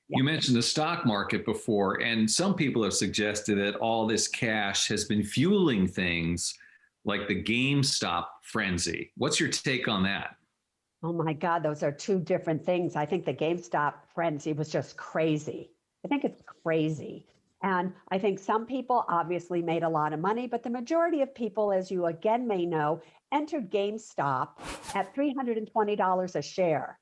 You mentioned the stock market before, and some people have suggested that all this cash has been fueling things like the GameStop frenzy. What's your take on that? Oh my God, those are two different things. I think the GameStop frenzy was just crazy. I think it's crazy. And I think some people obviously made a lot of money, but the majority of people, as you again may know, entered GameStop at $320 a share.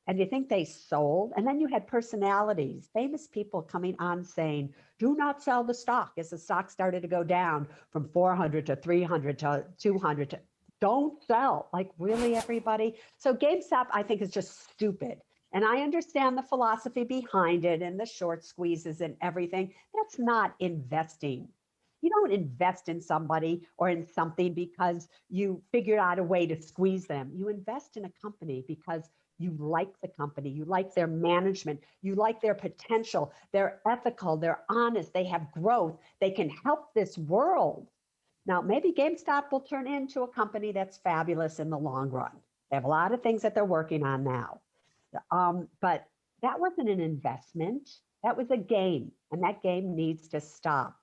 And you think they sold? And then you had personalities, famous people coming on saying, do not sell the stock as the stock started to go down from 400 to 300 to 200 to don't sell. Like, really, everybody? So GameStop, I think, is just stupid. And I understand the philosophy behind it and the short squeezes and everything. That's not investing. You don't invest in somebody or in something because you figured out a way to squeeze them. You invest in a company because you like the company, you like their management, you like their potential, they're ethical, they're honest, they have growth, they can help this world. Now, maybe GameStop will turn into a company that's fabulous in the long run. They have a lot of things that they're working on now. But that wasn't an investment. That was a game, and that game needs to stop.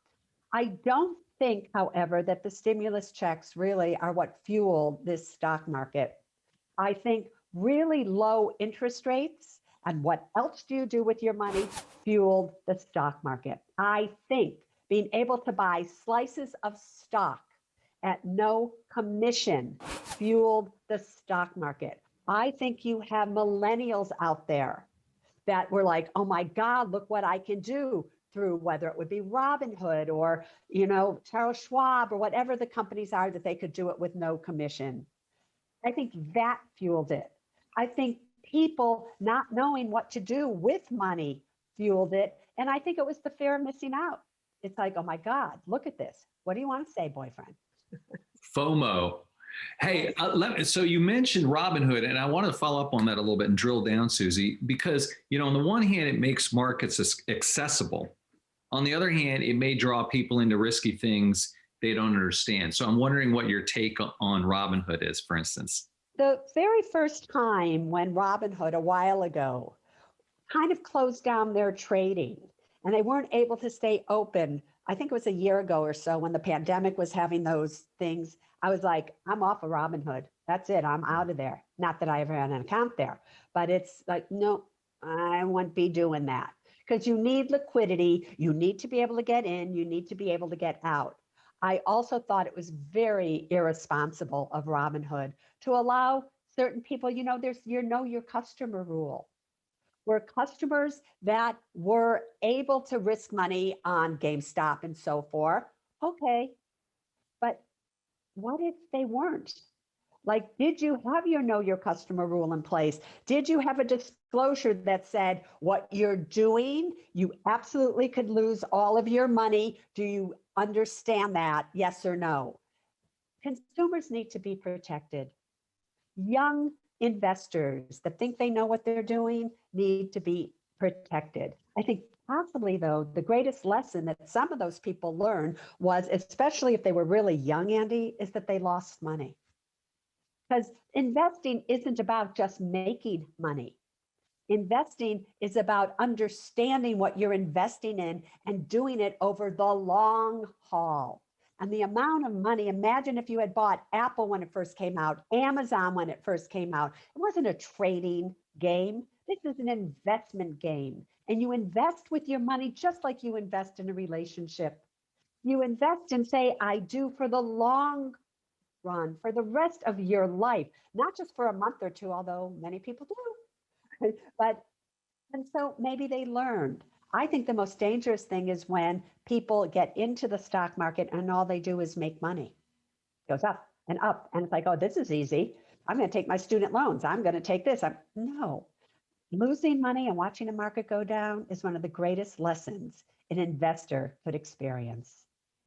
I don't think, however, that the stimulus checks really are what fueled this stock market. I think really low interest rates and what else do you do with your money fueled the stock market. I think being able to buy slices of stock at no commission fueled the stock market. I think you have millennials out there that were like, oh my God, look what I can do through whether it would be Robinhood or, Charles Schwab or whatever the companies are that they could do it with no commission. I think that fueled it. I think people not knowing what to do with money fueled it. And I think it was the fear of missing out. It's like, oh my God, look at this. What do you want to say, boyfriend? FOMO. Hey, so you mentioned Robinhood, and I want to follow up on that a little bit and drill down, Susie, because, on the one hand, it makes markets accessible. On the other hand, it may draw people into risky things they don't understand. So I'm wondering what your take on Robinhood is, for instance. The very first time when Robinhood a while ago kind of closed down their trading and they weren't able to stay open, I think it was a year ago or so when the pandemic was having those things, I was like, I'm off of Robinhood. That's it. I'm out of there. Not that I ever had an account there, but it's like, no, I won't be doing that because you need liquidity. You need to be able to get in. You need to be able to get out. I also thought it was very irresponsible of Robinhood to allow certain people, there's your customer rule, where customers that were able to risk money on GameStop and so forth. Okay, but what if they weren't? Like, did you have your customer rule in place? Did you have a disclosure that said what you're doing, you absolutely could lose all of your money? Do you understand that? Yes or no? Consumers need to be protected. Young investors that think they know what they're doing need to be protected. I think possibly, though, the greatest lesson that some of those people learned was, especially if they were really young, Andy, is that they lost money. Because investing isn't about just making money. Investing is about understanding what you're investing in and doing it over the long haul. And the amount of money, imagine if you had bought Apple when it first came out, Amazon when it first came out. It wasn't a trading game. This is an investment game. And you invest with your money just like you invest in a relationship. You invest and say, I do for the long run, for the rest of your life, not just for a month or two, although many people do. And so maybe they learned. I think the most dangerous thing is when people get into the stock market and all they do is make money. It goes up and up. And it's like, oh, this is easy. I'm going to take my student loans. I'm going to take this. No. Losing money and watching a market go down is one of the greatest lessons an investor could experience.